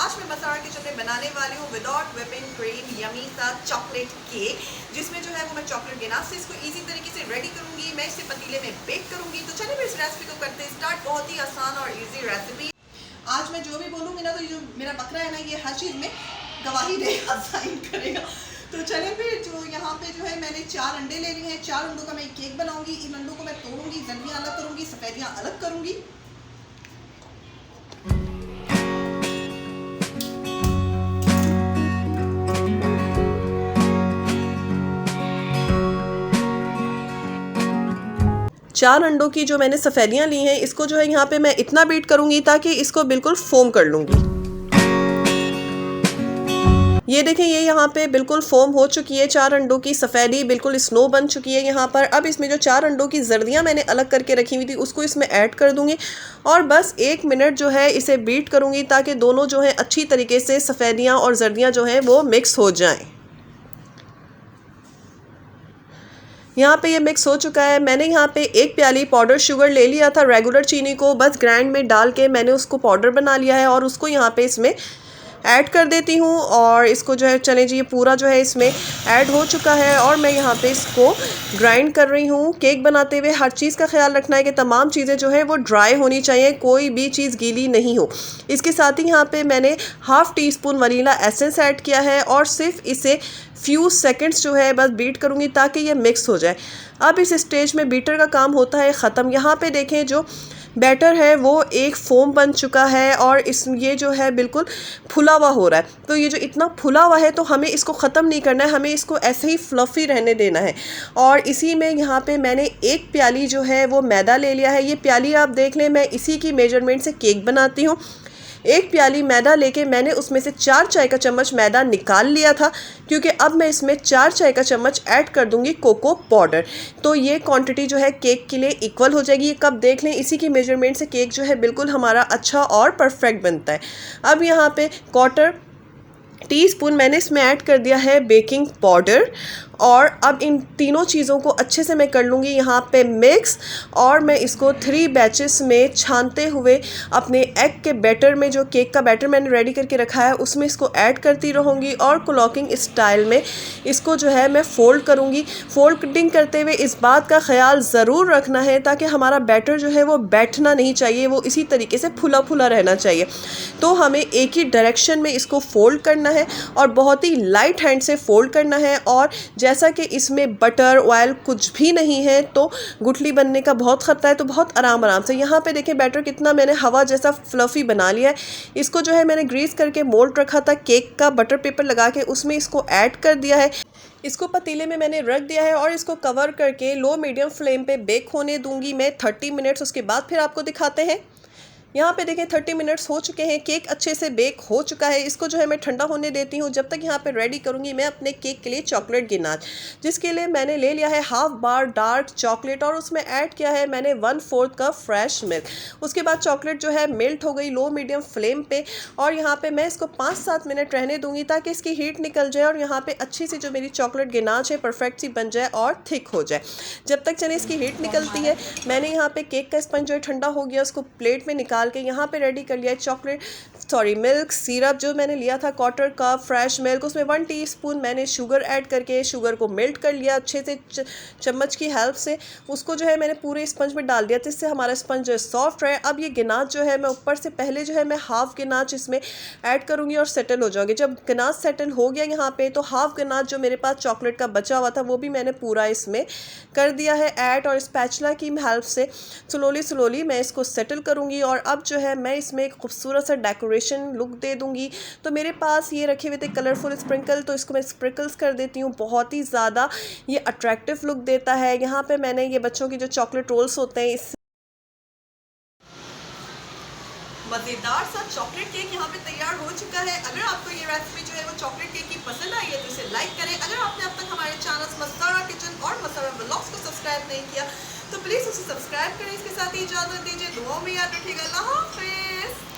आज मैं मसाला किचन में बनाने वाली हूँ विदाउट व्हिपिंग क्रीम यमी सा चॉकलेट केक, जिसमें जो है वो मैं चॉकलेट गिनास से इसको इजी तरीके से रेडी करूँगी। मैं इसे पतीले में बेक करूँगी। तो चलिए इस रेसिपी को करते हैं स्टार्ट। बहुत ही आसान और ईजी रेसिपी। आज मैं जो भी बोलूँगी ना, तो ये जो मेरा बकरा है ना, ये हर चीज़ में गवाही देगा, साइन करेगा। तो चलिए फिर जो यहाँ पे जो है मैंने 4 अंडे ले लिए हैं। 4 अंडों का मैं केक बनाऊंगी। इन अंडों को मैं तोड़ूंगी, जर्दियाँ अलग करूंगी, सफेदियाँ अलग करूंगी। चार अंडों की जो मैंने सफेदियाँ ली हैं, इसको जो है यहाँ पे मैं इतना बीट करूंगी ताकि इसको बिल्कुल फोम कर लूँगी। ये देखें, ये यहाँ पे बिल्कुल फोम हो चुकी है। 4 अंडों की सफ़ेदी बिल्कुल स्नो बन चुकी है यहाँ पर। अब इसमें जो 4 अंडों की जर्दियाँ मैंने अलग करके रखी हुई थी, उसको इसमें ऐड कर दूँगी और बस 1 मिनट जो है इसे बीट करूँगी ताकि दोनों जो है अच्छी तरीके से सफ़ेदियाँ और जर्दियाँ जो हैं वो मिक्स हो जाएँ। यहाँ पे ये मिक्स हो चुका है। मैंने यहाँ पे 1 प्याली पाउडर शुगर ले लिया था, रेगुलर चीनी को बस ग्राइंड में डाल के मैंने उसको पाउडर बना लिया है और उसको यहाँ पे इसमें ऐड कर देती हूँ। और इसको जो है, चले जी, ये पूरा जो है इसमें ऐड हो चुका है और मैं यहाँ पे इसको ग्राइंड कर रही हूँ। केक बनाते हुए हर चीज़ का ख्याल रखना है कि तमाम चीज़ें जो है वो ड्राई होनी चाहिए, कोई भी चीज़ गीली नहीं हो। इसके साथ ही यहाँ पे मैंने half tea spoon vanilla essence add किया है और सिर्फ इसे फ्यू सेकंड्स जो है बस बीट करूँगी ताकि ये मिक्स हो जाए। अब इस स्टेज में बीटर का काम होता है ख़त्म। यहाँ पे देखें, जो बैटर है वो एक फोम बन चुका है और ये जो है बिल्कुल फुला हुआ हो रहा है। तो ये जो इतना फुला हुआ है, तो हमें इसको ख़त्म नहीं करना है, हमें इसको ऐसे ही फ्लफ़ी रहने देना है। और इसी में यहाँ पे मैंने 1 प्याली जो है वो मैदा ले लिया है। ये प्याली आप देख लें, मैं इसी की मेजरमेंट से केक बनाती हूँ। 1 प्याली मैदा लेके मैंने उसमें से 4 चाय का चम्मच मैदा निकाल लिया था, क्योंकि अब मैं इसमें 4 चाय का चम्मच ऐड कर दूंगी कोको पाउडर। तो ये क्वांटिटी जो है केक के लिए इक्वल हो जाएगी। ये कप देख लें, इसी की मेजरमेंट से केक जो है बिल्कुल हमारा अच्छा और परफेक्ट बनता है। अब यहाँ पे 1/4 टीस्पून मैंने इसमें ऐड कर दिया है बेकिंग पाउडर। और अब इन तीनों चीज़ों को अच्छे से मैं कर लूँगी यहाँ पे मिक्स। और मैं इसको 3 बैचेस में छानते हुए अपने एग के बैटर में, जो केक का बैटर मैंने रेडी करके रखा है, उसमें इसको ऐड करती रहूँगी और क्लॉकिंग स्टाइल में इसको जो है मैं फ़ोल्ड करूँगी। फोल्डिंग करते हुए इस बात का ख्याल ज़रूर रखना है ताकि हमारा बैटर जो है वो बैठना नहीं चाहिए, वो इसी तरीके से फुला फुला रहना चाहिए। तो हमें एक ही डायरेक्शन में इसको फ़ोल्ड करना है और बहुत ही लाइट हैंड से फ़ोल्ड करना है। और जैसा कि इसमें बटर ऑयल कुछ भी नहीं है, तो गुठली बनने का बहुत ख़तरा है। तो बहुत आराम से यहाँ पे देखें, बैटर कितना मैंने हवा जैसा फ्लफ़ी बना लिया है। इसको जो है मैंने ग्रीस करके मोल्ड रखा था केक का, बटर पेपर लगा के उसमें इसको ऐड कर दिया है। इसको पतीले में मैंने रख दिया है और इसको कवर करके लो मीडियम फ्लेम पे बेक होने दूंगी मैं 30 मिनट्स। उसके बाद फिर आपको दिखाते हैं। यहाँ पे देखें 30 मिनट्स हो चुके हैं, केक अच्छे से बेक हो चुका है। इसको जो है मैं ठंडा होने देती हूँ। जब तक यहाँ पे रेडी करूँगी मैं अपने केक के लिए चॉकलेट गिनाश, जिसके लिए मैंने ले लिया है हाफ बार डार्क चॉकलेट और उसमें ऐड किया है मैंने 1/4 कप फ्रेश मिल्क। उसके बाद चॉकलेट जो है मेल्ट हो गई लो मीडियम फ्लेम पे और यहाँ पे मैं इसको 5-7 मिनट रहने दूँगी ताकि इसकी हीट निकल जाए और यहाँ पे अच्छी सी जो मेरी चॉकलेट गिनाश है परफेक्ट सी बन जाए और थिक हो जाए। जब तक चलिए इसकी हीट निकलती है, मैंने यहाँ पे केक का स्पंज जो है ठंडा हो गया, उसको प्लेट में निकाल के यहाँ पे रेडी कर लिया है मिल्क सिरप जो मैंने लिया था 1/4 कप फ्रेश मिल्क। उसमें 1 टीस्पून मैंने शुगर ऐड करके शुगर को मेल्ट कर लिया अच्छे से चम्मच की हेल्प से। उसको जो है मैंने पूरे स्पंज में डाल दिया, तो इससे हमारा स्पंज जो है सॉफ्ट रहे। अब ये गिनाश जो है मैं ऊपर से पहले जो है मैं हाफ गिनाश इसमें ऐड करूँगी और सेटल हो जाऊँगी। जब गिनाश सेटल हो गया यहाँ पे, तो हाफ गिनाश जो मेरे पास चॉकलेट का बचा हुआ था वो भी मैंने पूरा इसमें कर दिया है ऐड। और स्पैचुला की हेल्प से स्लोली मैं इसको सेटल करूँगी। और अब जो है मैं इसमें एक खूबसूरत सा डेकोरेशन लुक दे दूँगी। तो मेरे पास ये रखे हुए थे कलरफुल स्प्रिंकल, तो इसको मैं स्प्रिंकल्स कर देती हूँ। बहुत ही ज़्यादा ये अट्रैक्टिव लुक देता है। यहाँ पे मैंने ये बच्चों की जो चॉकलेट रोल्स होते हैं, इस मज़ेदार सा चॉकलेट केक यहाँ पे तैयार हो चुका है। अगर आपको ये रेसिपी जो है वो चॉकलेट केक की पसंद आई है तो इसे लाइक करें। अगर आपने अब तक हमारे चैनल मसाला किचन और मसाला व्लॉग्स को सब्सक्राइब नहीं किया तो प्लीज़ उसे सब्सक्राइब करें। इसके साथ ही इजाज़त दीजिए, दुआओं में याद रखिएगा। अल्लाह हाफ़िज़।